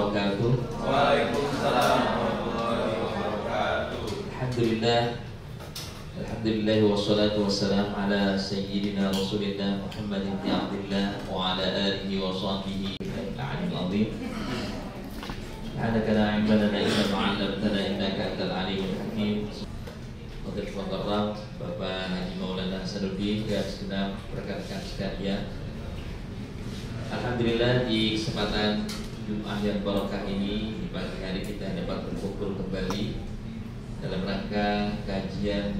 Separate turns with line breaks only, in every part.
wabarakatuh.
Waalaikumsalam warahmatullahi wabarakatuh.
Alhamdulillah wassalatu wassalam ala sayyidina Rasulillah Muhammad ibn Abdillah wa ala alihi wa sahbihi al-alim al-azim. Subhanaka la ilma lana illa ma 'allamtana innaka antal alimul hakim. Fadil Mukarram Bapak Haji Maulana Hasanuddin dan segenap rekan-rekan sekalian. Alhamdulillah di kesempatan Jumat yang barokah ini di pagi hari kita dapat berkumpul kembali dalam rangka kajian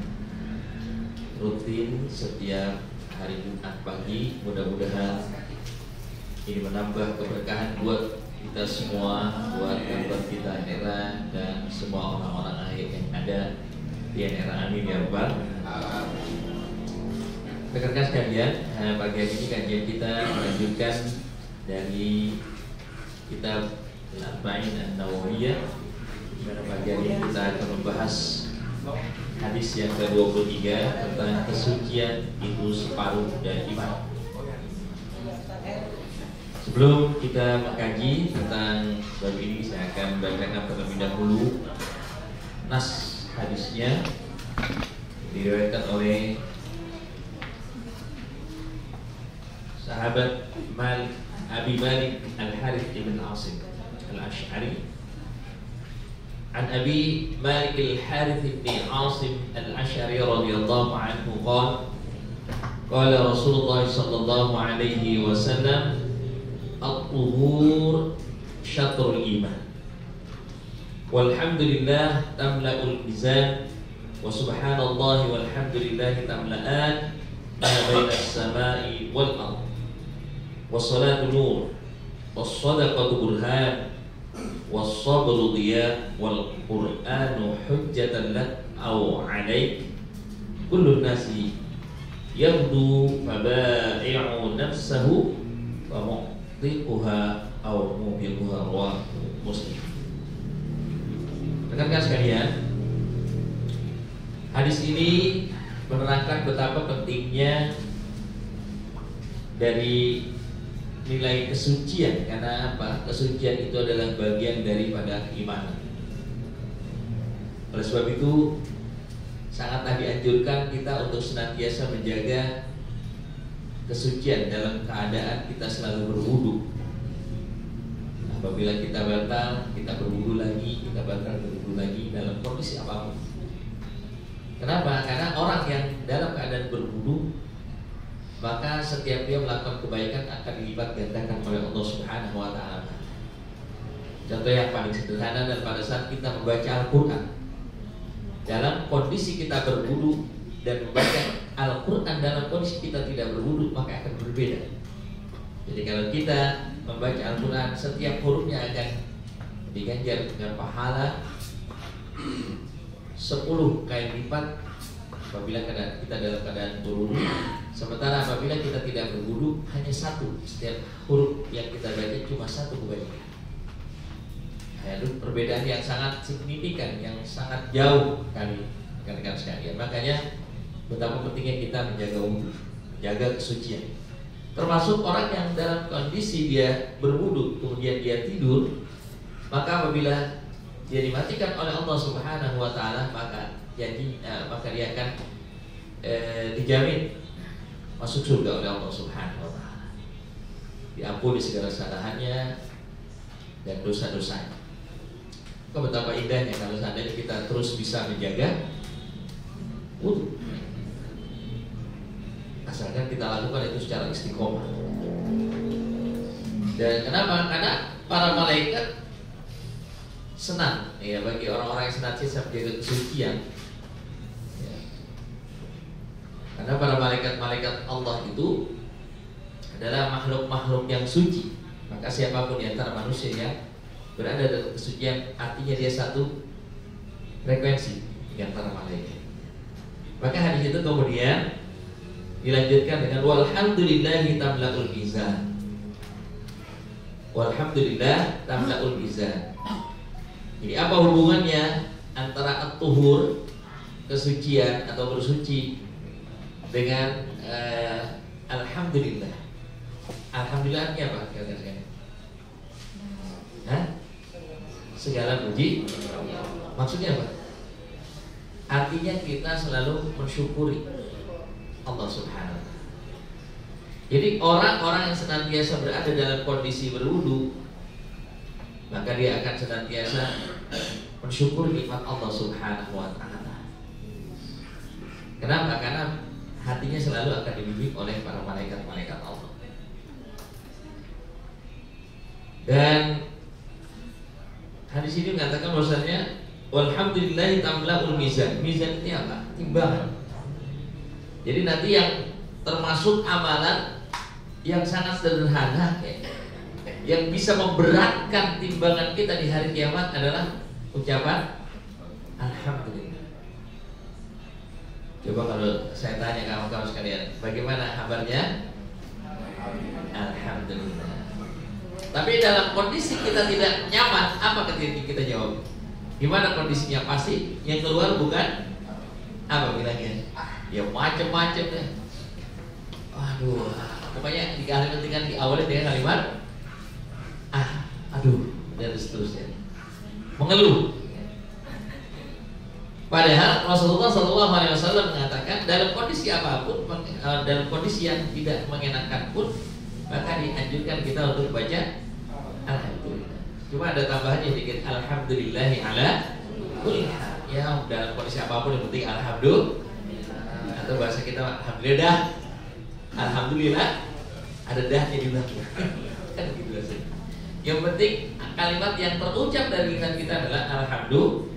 rutin setiap hari Jumat pagi. Mudah-mudahan ini menambah keberkahan buat kita semua, buat kerabat kita era dan semua orang-orang akhir yang ada di era. Amin ya rabbal. Rekan-rekan sekalian, pagi hari ini kajian kita melanjutkan dari kitab Al-Arba'in An-Nawawiyah, di mana pagi hari ini kita akan membahas hadis yang ke-23 tentang kesucian itu separuh dari iman. Sebelum kita mengkaji tentang bab ini, saya akan bacakan terlebih dahulu nas hadisnya, diriwayatkan oleh sahabat Abi Malik Al-Harith ibn Asim Al-Ash'ari. An Abi Malik Al-Harith ibn Asim Al-Ash'ari radhiyallahu anhu qala Rasulullah sallallahu alaihi wasallam, at-tuhur syatrul iman, walhamdulillah tamla'ul mizan, wa subhanallahi walhamdulillahi tamla'an ma baina as-sama'i wal ardh, wassalatu nur, wassadaqatu burhan, wassabru diya, wal qur'anu hujjatan lak aw 'alaik, kullu nasi yabdu faba'i'u nafsahu wa mu'tiquha aw mubiquha, rawahu Muslim. Rekan-rekan sekalian, hadis ini menerangkan betapa pentingnya dari nilai kesucian. Karena apa? Kesucian itu adalah bagian daripada keimanan. Oleh sebab itu sangatlah dianjurkan kita untuk senantiasa menjaga kesucian dalam keadaan kita selalu berwudu. Apabila kita batal, kita berwudu lagi, kita batal berwudu lagi dalam kondisi apapun. Kenapa? Karena orang yang dalam keadaan berwudu, maka setiap dia melakukan kebaikan akan dilipat gandakan oleh Allah Subhanahu wa ta'ala. Contoh yang paling sederhana, dan pada saat kita membaca Al-Quran dalam kondisi kita berwudu dan membaca Al-Quran dalam kondisi kita tidak berwudu, maka akan berbeda. Jadi kalau kita membaca Al-Quran, setiap hurufnya akan diganjar dengan pahala 10 kali lipat apabila kita dalam keadaan berwudu. Sementara apabila kita tidak berwudu, hanya satu, setiap huruf yang kita baca cuma satu kebaikan. Itu perbedaan yang sangat signifikan, yang sangat jauh kali rekan-rekan sekalian. Makanya betapa pentingnya kita menjaga wudu, menjaga kesucian. Termasuk orang yang dalam kondisi dia berwudu kemudian dia tidur, maka apabila dia dimatikan oleh Allah Subhanahu wa ta'ala, maka dia akan dijamin masuk surga oleh Allah Subhanahu wa ta'ala, diampuni segala kesalahannya dan dosa-dosanya. Betapa indahnya kalau seandainya kita terus bisa menjaga wudu, asalkan kita lakukan itu secara istiqomah. Dan kenapa? Karena para malaikat senang ya bagi orang-orang yang senantiasa menjaga kesucian ya. Karena para malaikat-malaikat Allah itu adalah makhluk-makhluk yang suci. Maka siapapun di antara manusia yang berada dalam kesucian, artinya dia satu frekuensi di antara malaikat. Maka hadis itu kemudian dilanjutkan dengan walhamdulillahi tamla'ul mizan. Walhamdulillah tamla'ul mizan. Jadi apa hubungannya antara at-tuhur, kesucian atau bersuci, dengan alhamdulillah? Alhamdulillah artinya apa? Kata-kata. Hah? segala puji. Maksudnya apa? Artinya kita selalu mensyukuri Allah Subhanahu wa ta'ala. Jadi orang-orang yang senantiasa berada dalam kondisi berwudu, maka dia akan senantiasa mensyukuri nikmat Allah Subhanahu wa ta'ala. Kenapa? Karena hatinya selalu akan dibimbing oleh para malaikat-malaikat Allah. Dan hadis ini mengatakan bahwasanya walhamdulillahi tamla'ul mizan. Mizan ini apa? Timbangan. Jadi nanti yang termasuk amalan yang sangat sederhana yang bisa memberatkan timbangan kita di hari kiamat adalah ucapan alhamdulillah. Coba kalau saya tanya kamu sekalian, bagaimana kabarnya? Alhamdulillah. Tapi dalam kondisi kita tidak nyaman, apa ketika kita jawab? Gimana kondisinya? Pasti yang keluar bukan apa bilangnya? Ya macam-macam deh. Aduh, pokoknya dikalimatkan di awalnya dengan kalimat aduh, dan seterusnya. Mengeluh. Padahal Rasulullah SAW mengatakan dalam kondisi apapun, dalam kondisi yang tidak mengenakan pun, maka dianjurkan kita untuk baca alhamdulillah. Cuma ada tambahannya sedikit, alhamdulillahi ala kulli hal. Ya, dalam kondisi apapun yang penting alhamdulillah. Atau bahasa kita alhamdulillah. Alhamdulillah ada dahnya di belakang. Kan gitu rasanya. Yang penting kalimat yang terucap dari lisan kita adalah alhamdulillah.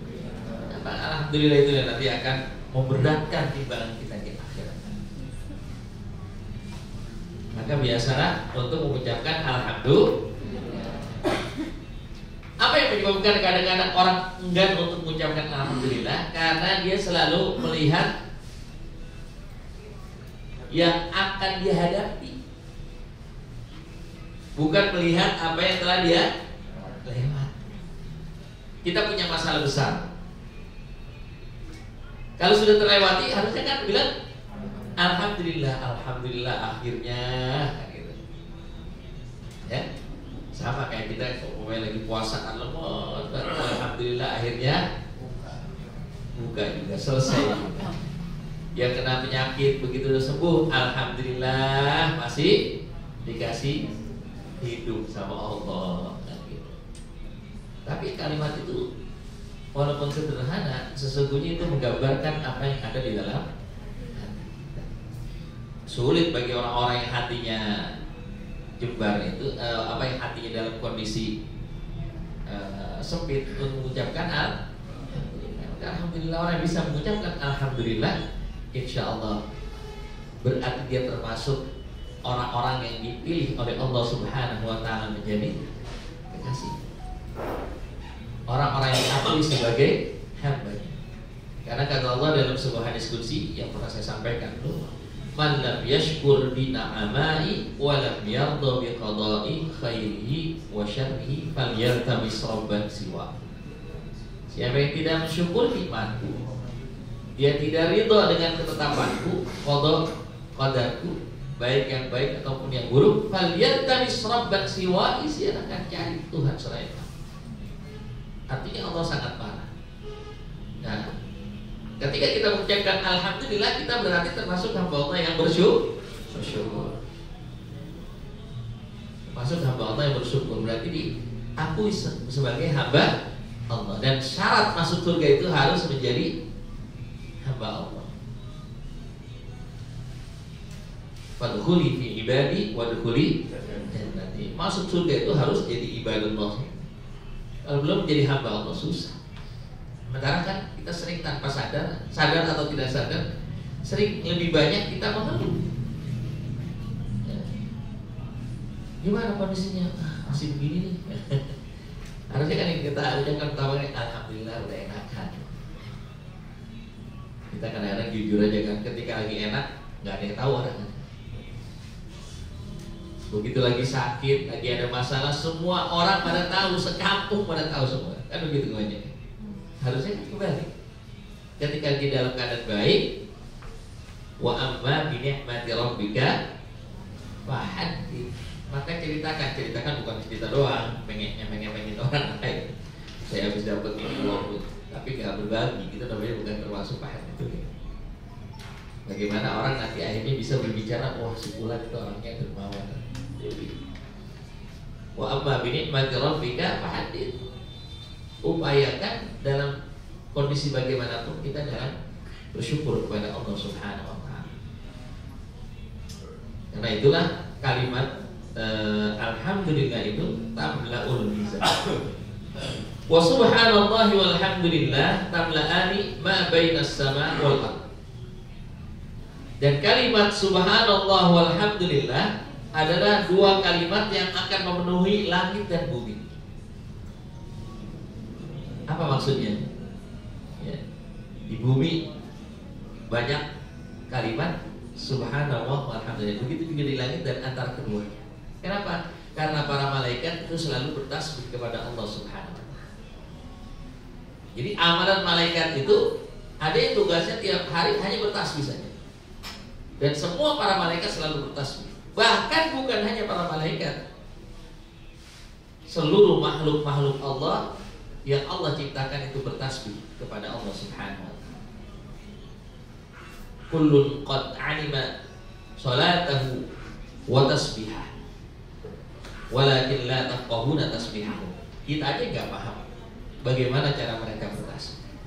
Alhamdulillah itu yang nanti akan memberatkan timbangan kita di akhirat. Maka biasalah untuk mengucapkan alhamdulillah. Apa yang menyebabkan kadang-kadang orang enggan untuk mengucapkan alhamdulillah? Karena dia selalu melihat yang akan dia hadapi, bukan melihat apa yang telah dia lewat. Kita punya masalah besar. Kalau sudah terlewati, harusnya kan bilang alhamdulillah, alhamdulillah akhirnya gitu. Ya. Sama kayak kita pokoknya lagi puasa kan lemot, alhamdulillah akhirnya buka juga selesai juga. Yang kena penyakit begitu sembuh, alhamdulillah masih dikasih hidup sama Allah gitu. Tapi kalimat itu walaupun sederhana, sesungguhnya itu menggambarkan apa yang ada di dalam hati. Sulit bagi orang-orang yang hatinya jembar itu, apa yang hatinya dalam kondisi sempit untuk mengucapkan alhamdulillah. Orang yang bisa mengucapkan alhamdulillah, insya Allah berarti dia termasuk orang-orang yang dipilih oleh Allah Subhanahu wa ta'ala menjadi kekasih, orang-orang yang diakui sebagai hamba-Nya. Karena kata Allah dalam sebuah hadis qudsi yang pernah saya sampaikan dulu, man lam yashkur bi na'amai wa lam yarda bi qada'i khairihi wa syarrihi falyaltamis rabban siwa. Siapa yang tidak mensyukur nikmatku, dia tidak ridha dengan ketetapanku, qadarku, baik yang baik ataupun yang buruk, falyaltamis rabban siwa, dia akan cari Tuhan selain aku. Artinya Allah sangat parah. Nah, ketika kita mengucapkan alhamdulillah, kita berarti termasuk hamba Allah yang bersyukur. Termasuk hamba Allah yang bersyukur, berarti diakui sebagai hamba Allah. Dan syarat masuk surga itu harus menjadi hamba Allah. Fadkhuli fi ibadi wadkhuli jannati. Masuk surga itu harus jadi ibadullah. Kalau belum menjadi hamba Allah susah. Sementara kan kita sering tanpa sadar atau tidak sadar, sering lebih banyak kita mengeluh. Ya. Gimana kondisinya? Masih begini nih. Harusnya kan yang kita ucapkan pertama, alhamdulillah udah enakan. Kita kadang-kadang jujur aja kan, ketika lagi enak nggak ada yang tahu orang. Begitu lagi sakit, lagi ada masalah, semua orang pada tahu, sekampung pada tahu semua. Kan begitu aja. Harusnya kembali. Ketika kita dalam keadaan baik, wa amma bi ni'mati rabbika fahaddits, maka ceritakan bukan cerita doang, pengen orang lain. saya habis dapat ini walaupun tapi nggak berbagi, itu namanya bukan termasuk paham itu ya. Bagaimana orang nanti akhirnya bisa berbicara, wah si fulan itu orangnya dermawan. Wa amma bi ni'mati rabbika fahadits. Upayakan dalam kondisi bagaimanapun kita dalam bersyukur kepada Allah Subhanahu wa taala. Karena itulah kalimat alhamdulillah itu tamla'ul mizan. Wa subhanallahi walhamdulillah tamla'ani ma bainas sama wal ardh. Dan kalimat subhanallah walhamdulillah adalah dua kalimat yang akan memenuhi langit dan bumi. Apa maksudnya? Ya. Di bumi banyak kalimat subhanallah walhamdulillah. Begitu juga di langit dan antara kedua. Kenapa? Karena para malaikat itu selalu bertasbih kepada Allah Subhanahu wa taala. Jadi amalan malaikat itu ada yang tugasnya tiap hari hanya bertasbih saja. Dan semua para malaikat selalu bertasbih. Bahkan bukan hanya para malaikat, seluruh makhluk-makhluk Allah yang Allah ciptakan itu bertasbih kepada Allah Subhanahu wa taala. Kullun qad 'alima salatahu wa tasbihah, walakin la tafqahuna tasbihahu. Kita aja nggak paham bagaimana cara mereka bertasbih.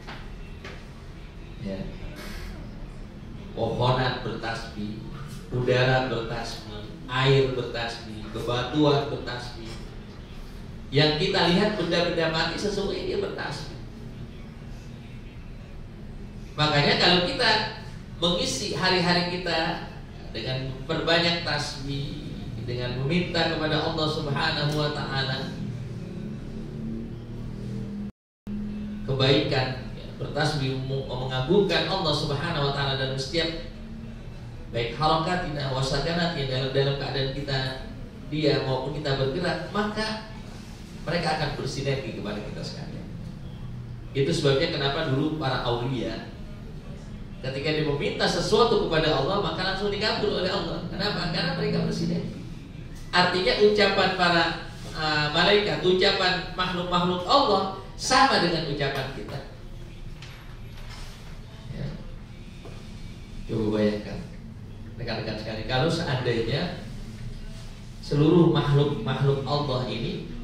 Ya. Pohonan bertasbih, udara bertasbih, air bertasbih, bebatuan bertasbih. Yang kita lihat benda-benda mati sesungguhnya dia bertasbih. Makanya kalau kita mengisi hari-hari kita dengan berbanyak tasbih, dengan meminta kepada Allah Subhanahu wa taala kebaikan, bertasbih mengagungkan Allah Subhanahu wa taala dalam setiap baik harakatina wa sakanatina, dalam keadaan kita dia maupun kita bergerak, maka mereka akan bersinergi kepada kita sekalian. Itu sebabnya kenapa dulu para aulia ketika dia meminta sesuatu kepada Allah maka langsung dikabul oleh Allah. Kenapa? Karena mereka bersinergi. Artinya ucapan para malaikat, ucapan makhluk-makhluk Allah sama dengan ucapan kita. Ya. Coba bayangkan, rekan-rekan sekalian, kalau seandainya seluruh makhluk-makhluk Allah ini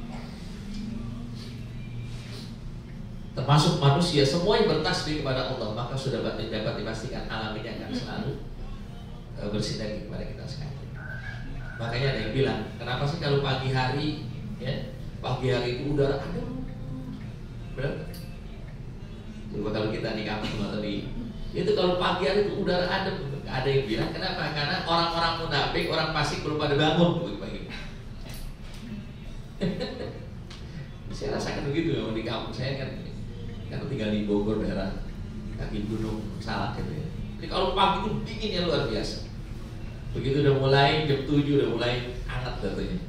termasuk manusia semua yang bertasbih kepada Allah, maka sudah dapat dipastikan alam ini akan selalu bersinergi kepada kita sekalian. Makanya ada yang bilang, kenapa sih kalau pagi hari, ya, pagi hari itu udara adem, benar? Coba kalau kita di kampung atau di itu kalau pagi hari itu udara adem, ada yang bilang kenapa? Karena orang-orang munafik, orang fasik belum pada bangun pagi-pagi. Saya rasakan begitu ya, di kampung saya kan tinggal di Bogor, daerah kaki gunung Salak gitu ya. Jadi kalau pagi itu dinginnya luar biasa. Begitu udah mulai jam 7 udah mulai hangat katanya.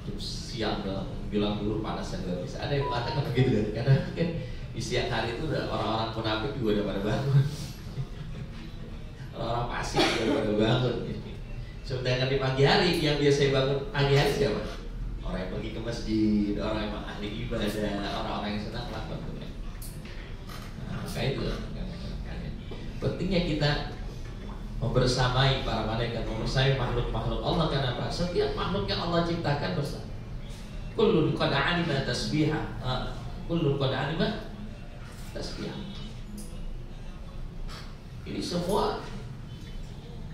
Jam siang udah bilang dulu panas dan luar biasa. Ada yang mengatakan begitu kan? Karena kan di siang hari itu udah orang-orang munafik juga udah pada bangun. Orang-orang fasik juga udah pada bangun. Sedangkan di pagi hari yang biasa bangun pagi hari siapa? Orang yang pergi ke masjid, orang yang ahli ibadah, orang-orang yang senang melakukan itu. Nah, maka itu pentingnya kita membersamai para malaikat, membersamai makhluk-makhluk Allah. Kenapa? Setiap makhluk yang Allah ciptakan bersama. Kullun qad 'alima tasbiha. Kullun qad 'alima tasbiha. Ini semua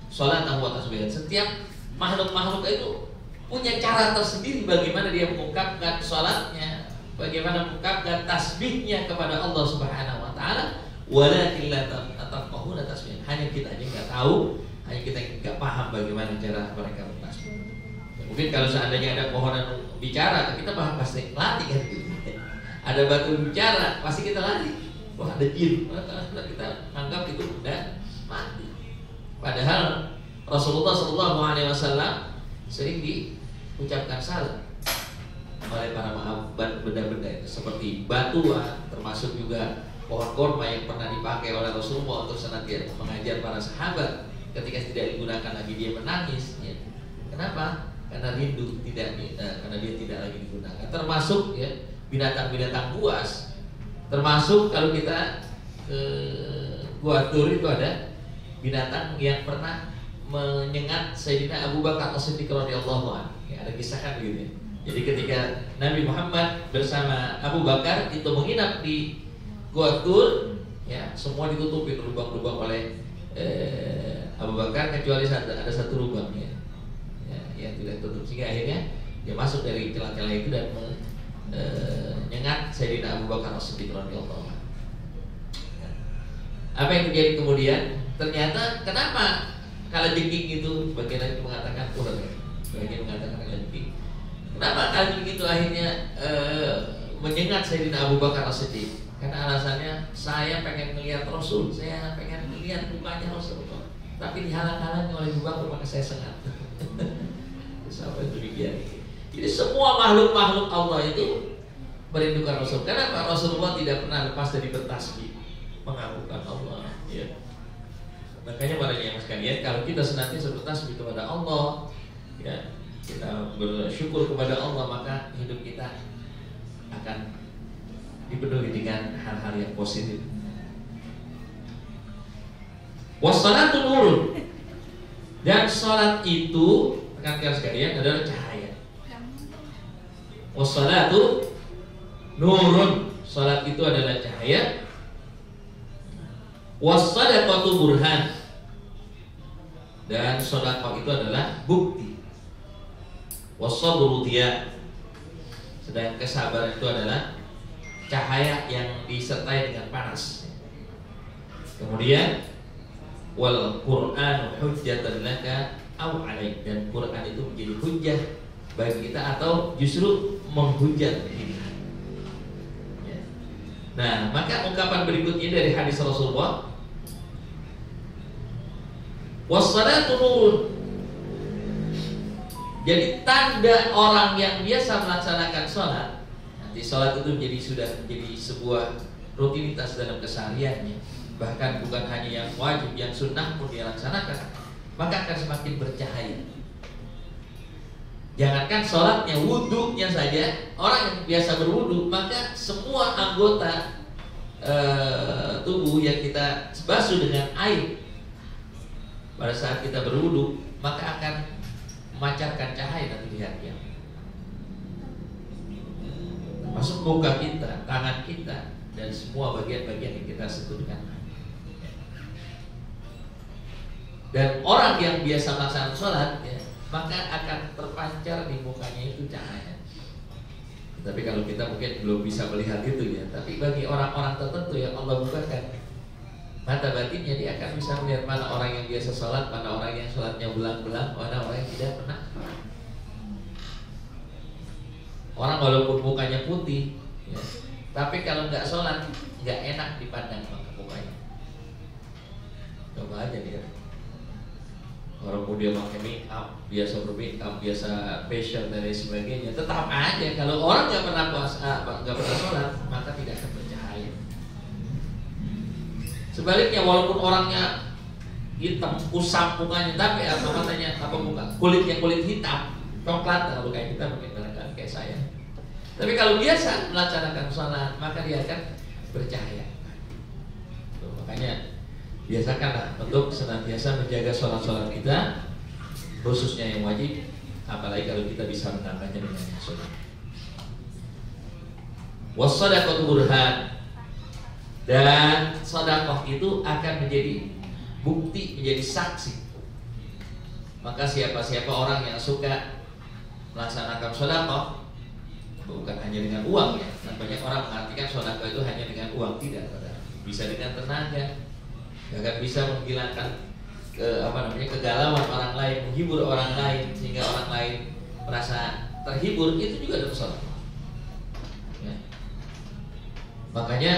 salat wa tasbih. Setiap makhluk-makhluk itu punya cara tersendiri bagaimana dia mengungkapkan salatnya, bagaimana mengungkapkan tasbihnya kepada Allah Subhanahu wa taala. Walakin la tafqahuna tasbih. Hanya kita aja enggak tahu, hanya kita enggak paham bagaimana cara mereka bertasbih. Mungkin kalau seandainya ada pohonan bicara, kita paham pasti lari kan gitu. Ada batu bicara, pasti kita lari. Wah, ada jin. Kita anggap itu udah mati. Padahal Rasulullah SAW sering diucapkan salam oleh para benda-benda itu, seperti batuan, termasuk juga pohon korma yang pernah dipakai oleh Rasulullah untuk senantiasa mengajar para sahabat. Ketika tidak digunakan lagi dia menangis. Ya. Kenapa? Karena rindu karena dia tidak lagi digunakan. Termasuk ya binatang-binatang buas. Termasuk kalau kita ke Gua Tur itu ada binatang yang pernah menyengat Sayyidina Abu Bakar As-Siddiq radhiyallahu anhu. Ya, ada kisah kan begitu ya. Jadi ketika Nabi Muhammad bersama Abu Bakar itu menginap di Gua Tur, ya semua ditutupin lubang-lubang oleh Abu Bakar kecuali ada satu lubang ya, yang tidak tutup, sehingga akhirnya dia masuk dari celah-celah itu dan menyengat Sayyidina Abu Bakar As-Siddiq radhiyallahu anhu. Apa yang terjadi kemudian? Ternyata kenapa kalajengking itu, sebagian lagi mengatakan ular, sebagian mengatakan kalajengking. Kenapa kalajengking itu akhirnya menyengat Sayyidina Abu Bakar As-Siddiq? Karena alasannya saya pengen melihat Rasul, saya pengen melihat mukanya Rasulullah, tapi dihalang-halangi oleh Abu Bakar, maka saya sengat. Sampai demikian. Jadi semua makhluk-makhluk Allah itu merindukan Rasul. Kenapa? Rasulullah tidak pernah lepas dari bertasbih, mengagungkan Allah. Ya. Makanya para jemaah sekalian, kalau kita senantiasa bertasbih kepada Allah, ya, kita bersyukur kepada Allah, maka hidup kita akan dipenuhi dengan hal-hal yang positif. Wassalatu nurun, dan salat itu rekan-rekan sekalian adalah cahaya. Wassalatu nurun, salat itu adalah cahaya. Wassadaqatu burhan, dan sedekah itu adalah bukti. Wassabru diya, sedangkan kesabaran itu adalah cahaya yang disertai dengan panas. Kemudian wal Qur'anu hujjatan laka aw 'alaik, dan Quran itu menjadi hujjah bagi kita atau justru menghujat kita. Ya. Nah, maka ungkapan berikutnya dari hadis Rasulullah, wassalatu nurun. Jadi tanda orang yang biasa melaksanakan sholat, nanti sholat itu sudah menjadi sebuah rutinitas dalam kesehariannya, bahkan bukan hanya yang wajib, yang sunnah pun dia laksanakan, maka akan semakin bercahaya. Jangankan sholatnya, wudhunya saja, orang yang biasa berwudhu, maka semua anggota tubuh yang kita basuh dengan air pada saat kita berwudhu, maka akan memancarkan cahaya nanti di hati. Termasuk muka kita, tangan kita, dan semua bagian-bagian yang kita sentuh dengan air. Dan orang yang biasa melaksanakan sholat, ya, maka akan terpancar di mukanya itu cahaya. Tapi kalau kita mungkin belum bisa melihat itu ya, tapi bagi orang-orang tertentu yang Allah bukakan mata batinnya, dia akan bisa melihat mana orang yang biasa sholat, mana orang yang sholatnya belang-belang, mana orang yang tidak pernah. Orang walaupun mukanya putih, ya, tapi kalau nggak sholat nggak enak dipandang mukanya. Coba aja dia. Orang dia pakai make up, biasa bermake up, biasa facial dan lain sebagainya, tetap aja kalau orang nggak pernah puasa, nggak pernah sholat, maka tidak akan bercahaya. Sebaliknya, walaupun orangnya hitam, kusam mukanya, tapi apa matanya, apa muka, kulitnya kulit hitam, coklat, kalau kayak kita mungkin barangkali kayak saya. Tapi kalau biasa melaksanakan sholat, maka dia akan bercahaya. Tuh, makanya biasakanlah untuk senantiasa menjaga sholat-sholat kita, khususnya yang wajib, apalagi kalau kita bisa menambahnya dengan yang sunnah. Wassadaqatu burhan, dan sedekah itu akan menjadi bukti, menjadi saksi. Maka siapa-siapa orang yang suka melaksanakan sedekah, bukan hanya dengan uang ya. Dan banyak orang mengartikan sedekah itu hanya dengan uang, tidak. Bisa dengan tenaga, bahkan bisa menghilangkan kegalauan orang lain, menghibur orang lain sehingga orang lain merasa terhibur, itu juga adalah sedekah. Ya. Makanya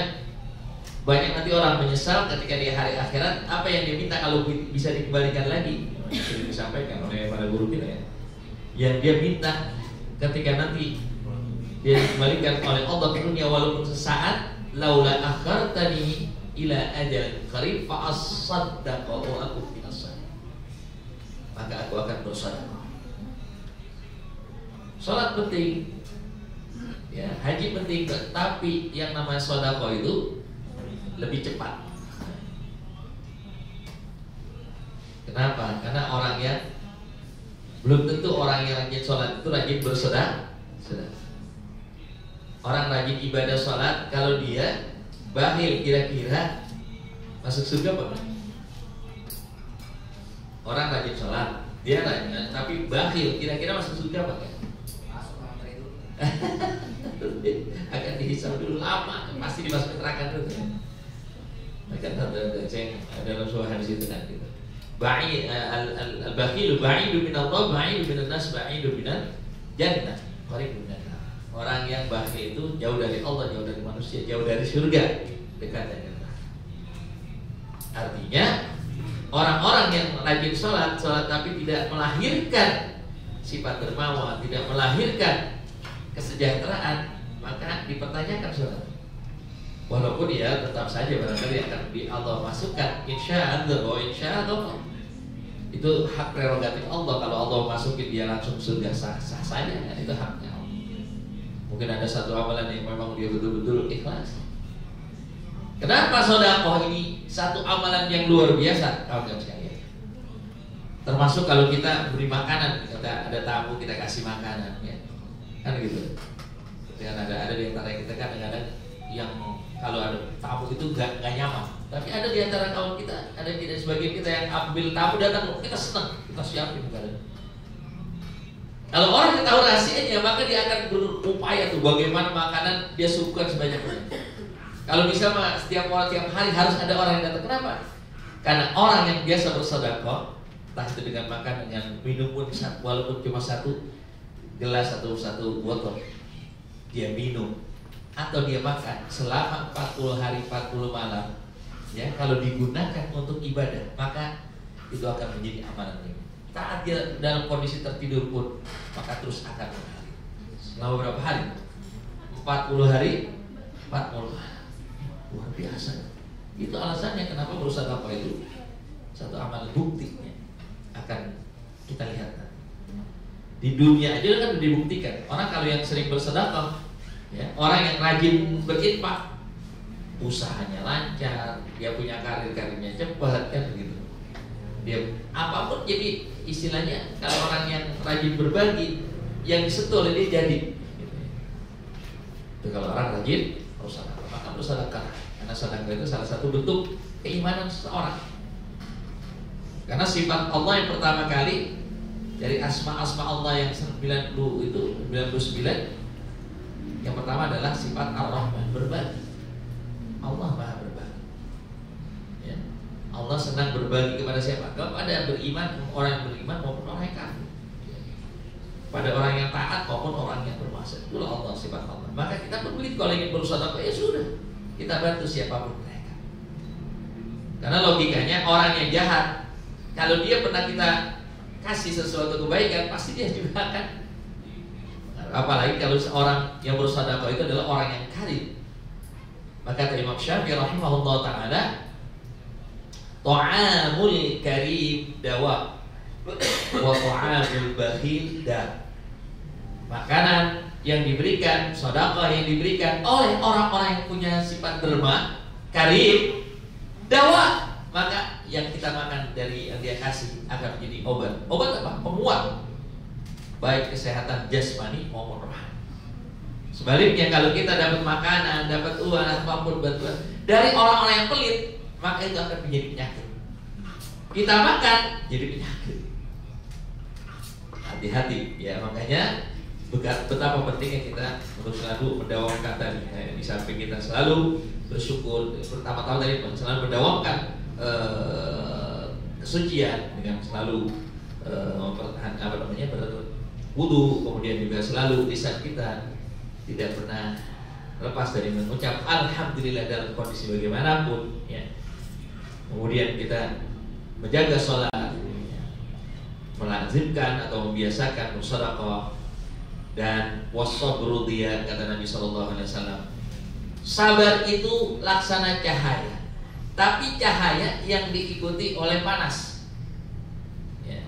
banyak nanti orang menyesal ketika di hari akhirat, apa yang dia minta kalau bisa dikembalikan lagi. Sudah disampaikan oleh para guru kita ya, yang dia minta ketika nanti dia dikembalikan oleh Allah ke dunia walaupun sesaat, laula akhartani ila ajalin qarib fa asaddaqa wa aku minasal, maka aku akan bersedekah. Salat penting, Ya, haji penting, tapi yang namanya sedekah itu lebih cepat. Kenapa? Karena orang yang belum tentu orang yang rajin sholat itu rajin bersedekah. Orang rajin ibadah sholat, kalau dia bakhil, kira-kira masuk surga apa? Orang rajin sholat, dia rajin, tapi bakhil, kira-kira masuk surga apa? Masuk itu. Akan dihisab dulu lama, pasti dimasuk neraka dulu. Maka ada dalam sebuah hadis itu kan gitu. Al-bakhilu ba'idu minallah, ba'idu minan nas, ba'idu minal jannah, qaribun minan nar. Orang yang bakhil itu jauh dari Allah, jauh dari manusia, jauh dari surga, dekat dengan neraka. Artinya orang-orang yang rajin sholat tapi tidak melahirkan sifat dermawan, tidak melahirkan kesejahteraan, maka dipertanyakan sholat. Walaupun dia tetap saja barangkali akan di Allah masukkan, insya Allah. Itu hak prerogatif Allah. Kalau Allah masukin dia langsung surga, sah saja, kan? Itu haknya Allah. Mungkin ada satu amalan yang memang dia betul-betul ikhlas. Kenapa sedekah ini satu amalan yang luar biasa, kawan-kawan sekalian? Termasuk kalau kita beri makanan, kita ada tamu kita kasih makanan, ya. Kan gitu. Kan ada di antara kita kan kadang yang kalau ada tamu itu gak nyaman. Tapi ada di antara kawan kita, ada di sebagian kita yang ambil tamu datang, kita senang, kita siapin kadang. Kalau orang yang tahu rahasianya, maka dia akan berupaya tuh bagaimana makanan dia suka sebanyak-banyaknya. Kalau bisa mah setiap hari harus ada orang yang datang. Kenapa? Karena orang yang biasa bersedekah, entah itu dengan makan, dengan minum pun, walaupun cuma satu gelas atau satu botol, dia minum atau dia makan selama 40 hari 40 malam, ya, kalau digunakan untuk ibadah, maka itu akan menjadi amalan. Saat dia dalam kondisi tertidur pun, maka terus akan mengalir. Selama berapa hari? 40 hari 40 malam. Luar biasa. Itu alasannya kenapa bersedekah itu satu amalan, buktinya akan kita lihat. Di dunia aja kan sudah dibuktikan. Orang kalau yang sering bersedekah, ya, orang yang rajin berinfak, usahanya lancar, dia punya karirnya cepat, kan begitu. Dia apapun jadi istilahnya, kalau orang yang rajin berbagi, yang disentuh oleh dia jadi. Itu kalau orang rajin bersedekah, maka bersedekah. Karena sedekah itu salah satu bentuk keimanan seseorang. Karena sifat Allah yang pertama kali dari asma-asma Allah yang 99, yang pertama adalah sifat Ar-Rahman, berbagi. Allah Maha berbagi. Ya. Allah senang berbagi kepada siapa? Kepada beriman, orang yang beriman maupun orang yang kafir. Pada orang yang taat maupun orang yang bermaksiat. Itulah Allah, sifat Allah. Maka kita pemilik kalau ingin bersedekah, ya sudah, kita bantu siapapun mereka. Karena logikanya orang yang jahat, kalau dia pernah kita kasih sesuatu kebaikan, pasti dia juga akan. Apalagi kalau seorang yang bersedekah itu adalah orang yang karim. Maka Imam Syafi'i rahimahullah ta'ala, ta'amul karim dawa wa ta'amul bakhil da. Makanan yang diberikan, sedekah yang diberikan oleh orang-orang yang punya sifat derma, karim, dawa, maka yang kita makan dari yang dia kasih akan menjadi obat. Obat apa? Penguat, baik kesehatan jasmani maupun rohani. Sebaliknya kalau kita dapat makanan, dapat uang, apapun bantuan dari orang-orang yang pelit, maka itu akan menjadi penyakit. Kita makan jadi penyakit. Hati-hati, ya. Makanya betapa pentingnya kita untuk selalu mendawamkan tadi, di samping kita selalu bersyukur, pertama-tama tadi selalu mendawamkan kesucian dengan selalu mempertahankan berwudu, kemudian juga selalu lisan kita tidak pernah lepas dari mengucap alhamdulillah dalam kondisi bagaimanapun, ya. Kemudian kita menjaga sholat, melazimkan atau membiasakan bersedekah, dan wasabru dia, kata Nabi SAW, sabar itu laksana cahaya, tapi cahaya yang diikuti oleh panas, ya.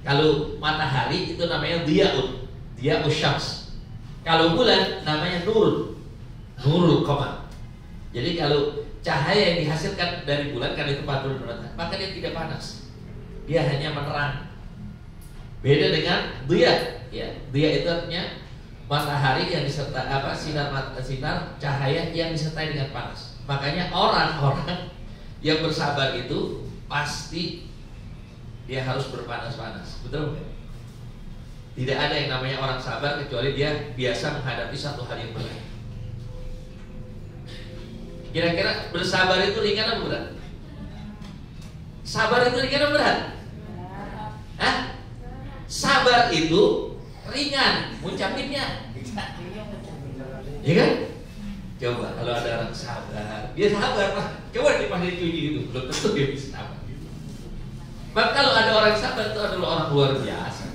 Kalau matahari itu namanya diya'ud syams, Kalau bulan namanya nurul qamar. Jadi kalau cahaya yang dihasilkan dari bulan kan itu 40 derajat, maka dia tidak panas. Dia hanya menerang. Beda dengan dia, ya. Dia itu artinya matahari yang disertai sinar cahaya yang disertai dengan panas. Makanya orang-orang yang bersabar itu pasti dia harus berpanas-panas, betul nggak? Tidak ada yang namanya orang sabar kecuali dia biasa menghadapi satu hal yang berat. Kira-kira bersabar itu ringan atau berat? Sabar itu ringan atau berat? Hah? Sabar itu ringan, ngucapinnya, ya kan? Coba kalau ada orang sabar, dia sabar lah. Coba dipanggil cuci itu, belum tentu dia bisa sabar. Maka kalau ada orang sabar itu adalah orang luar biasa.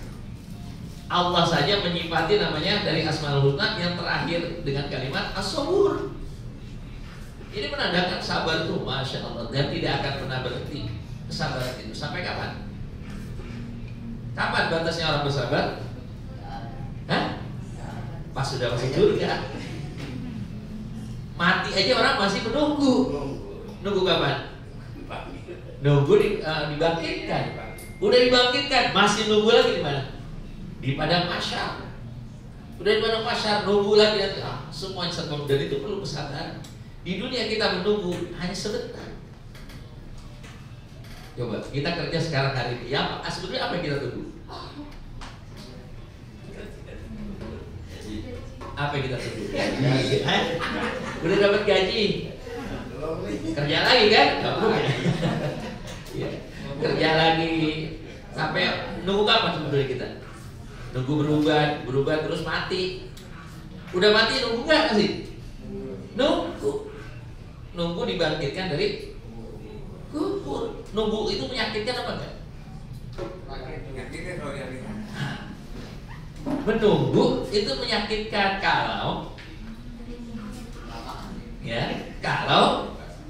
Allah saja menyifati namanya dari Asmaul Husna yang terakhir dengan kalimat as-sabur. Ini menandakan sabar itu masya Allah dan tidak akan pernah berhenti. Kesabaran itu sampai kapan? Kapan batasnya orang bersabar? Hah? Pas sudah masuk surga. Mati aja orang masih menunggu. Nunggu kapan? Nunggu dibangkitkan. Udah dibangkitkan, masih nunggu lagi di mana? Di padang mahsyar. Udah di padang mahsyar, nunggu lagi. Semuanya serba dan itu perlu kesabaran. Di dunia kita menunggu hanya sebentar. Coba kita kerja sekarang hari ini. Ya, sebetulnya apa yang kita tunggu? Apa yang kita tunggu? Gaji. Udah dapat gaji, kerja lagi kan? Gak perlu ya? Ya. Kerja lagi sampai nunggu kapan sebetulnya kita? Nunggu berubah terus mati. Udah mati nunggu nggak sih? Nunggu dibangkitkan dari kubur. Nunggu itu menyakitkan apa enggak? Menunggu itu menyakitkan kalau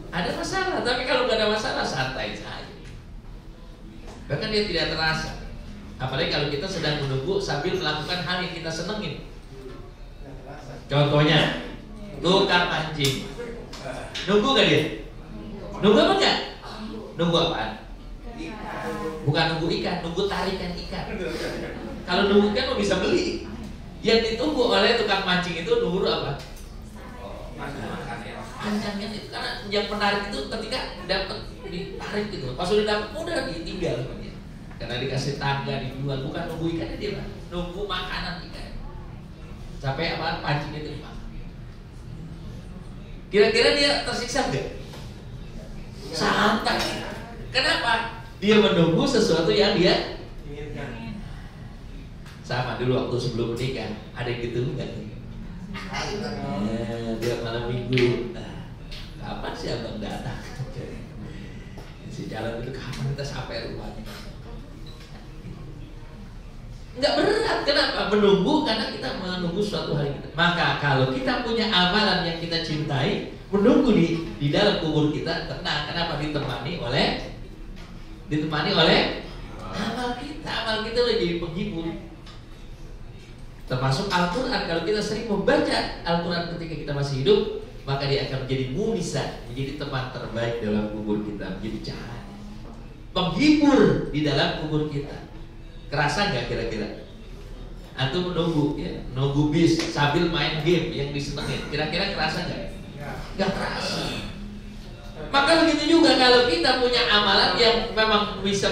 ada masalah. Tapi kalau nggak ada masalah santai saja. Bahkan dia tidak terasa. Apalagi kalau kita sedang menunggu sambil melakukan hal yang kita senengin. Contohnya tukang mancing. Nunggu gak dia? Nunggu apa enggak? Nunggu apaan? Bukan nunggu ikan, nunggu tarikan ikan. Kalau nunggu ikan mau bisa beli. Yang ditunggu oleh tukang mancing itu nunggu apa? Mancangnya itu karena yang menarik itu ketika dapat ditarik gitu. Pas udah dapat udah ditinggal dia. Karena dikasih tangga dijual, bukan nunggu ikannya dia, nunggu makanan ikan. Sampai apa pancing itu dimakan. Kira-kira dia tersiksa enggak? Santai. Kenapa? Dia menunggu sesuatu yang dia inginkan. Sama dulu waktu sebelum menikah, ada yang gitu enggak? Dia malam minggu. Kapan sih abang datang? Si jalan itu kapan kita sampai rumahnya? Enggak berat, kenapa? Menunggu karena kita menunggu suatu hari kita. Maka kalau kita punya amalan yang kita cintai, menunggu di dalam kubur kita tenang. Kenapa? Ditemani oleh amal kita. Amal kita udah jadi penghibur. Termasuk Al-Quran. Kalau kita sering membaca Al-Quran ketika kita masih hidup, maka dia akan menjadi munisa, menjadi teman terbaik dalam kubur kita, menjadi cahaya, penghibur di dalam kubur kita. Kerasa nggak kira-kira? Antum menunggu, ya, nunggu bis sambil main game yang disenengin. Kira-kira kerasa nggak? Nggak kerasa. Maka begitu juga kalau kita punya amalan yang memang bisa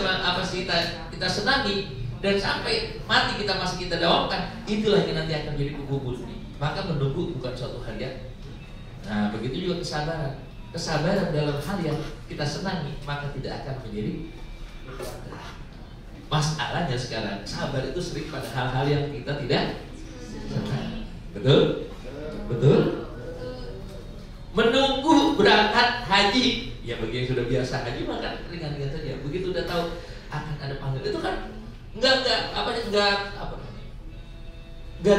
kita senangi dan sampai mati kita masih kita dawamkan, itulah yang nanti akan jadi penghibur. Maka menunggu bukan suatu hal yang. Nah, begitu juga kesabaran. Kesabaran dalam hal yang kita senangi maka tidak akan menjadi. Masalahnya sekarang sabar itu sering pada hal-hal yang kita tidak senang. Betul? Betul? Menunggu berangkat haji. Ya bagi yang sudah biasa haji maka ringan-ringan saja. Begitu udah tahu akan ada panggilan itu kan enggak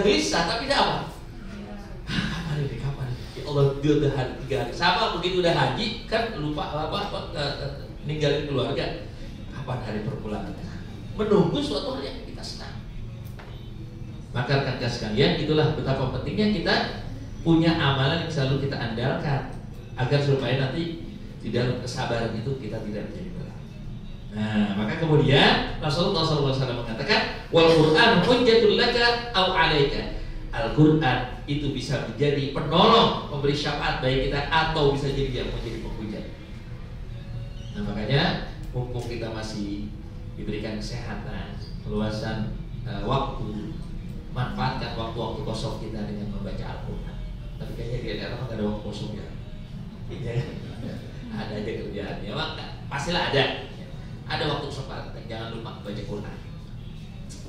gelisah tapi tidak apa? Kapan? Ya Allah dia udah 3 hari. Sama begitu udah haji kan lupa ninggalin keluarga. Kapan hari perpulangan? Menunggu suatu hal yang kita senang. Maka rekan sekalian, itulah betapa pentingnya kita punya amalan yang selalu kita andalkan agar supaya nanti di dalam kesabaran itu kita tidak menjadi berat. Nah, maka kemudian Rasulullah SAW mengatakan, wal Quran hujjatul laka au alaika. Al-Quran itu bisa menjadi penolong, memberi syafaat bagi kita, atau bisa jadi yang menjadi penghujat. Nah, makanya mumpung kita masih diberikan kesehatan, keluasan waktu, manfaatkan waktu-waktu kosong kita dengan membaca Al-Quran. Tapi kayaknya di daerah nggak ada waktu kosong ya. Ada aja kerjaannya, pastilah ada. Ada waktu kesempatan, jangan lupa baca Quran.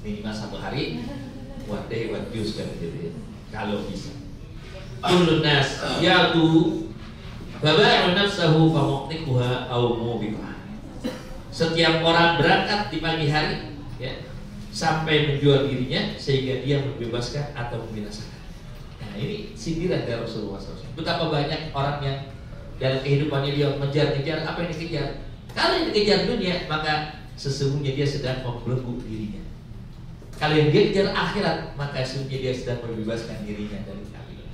Minimal 1 hari, one day, one juice kan gitu ya. Kalau bisa. Kullun nas yatu baba'u nafsahu fa muqtiquha aw mubiqah. Setiap orang berangkat di pagi hari ya, sampai menjual dirinya sehingga dia membebaskan atau membinasakan. Nah, ini sindiran dari Rasulullah SAW. Betapa banyak orang yang dalam kehidupannya dia mengejar-ngejar apa yang dikejar. Kalau yang dikejar dunia, maka sesungguhnya dia sedang membelenggu dirinya. Kalau yang dia kejar akhirat, maka sesungguhnya dia sedang membebaskan dirinya dari kafir.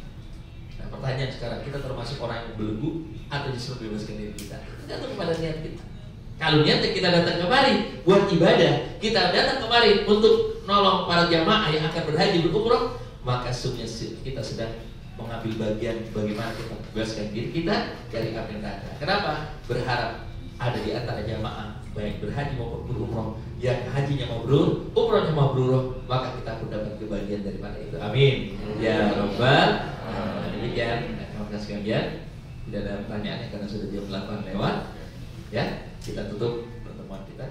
Nah, pertanyaan sekarang, kita termasuk orang yang belenggu atau justru membebaskan diri kita? Tergantung kepada niat kita. Kalau niatnya kita datang kemari buat ibadah, kita datang kemari untuk nolong para jamaah yang akan berhaji berumrah, maka sesungguhnya kita sedang mengambil bagian bagaimana kita membebaskan diri kita dari api neraka. Kenapa? Berharap ada di antara jamaah baik berhaji maupun berumrah yang hajinya mabrur, umrahnya mabrur, maka kita pun dapat kebahagiaan daripada itu. Amin. Ya Rabbal. Demikian, terima kasih sekalian. Tidak ada pertanyaan karena sudah jam 8 lewat. Ya, kita tutup pertemuan kita.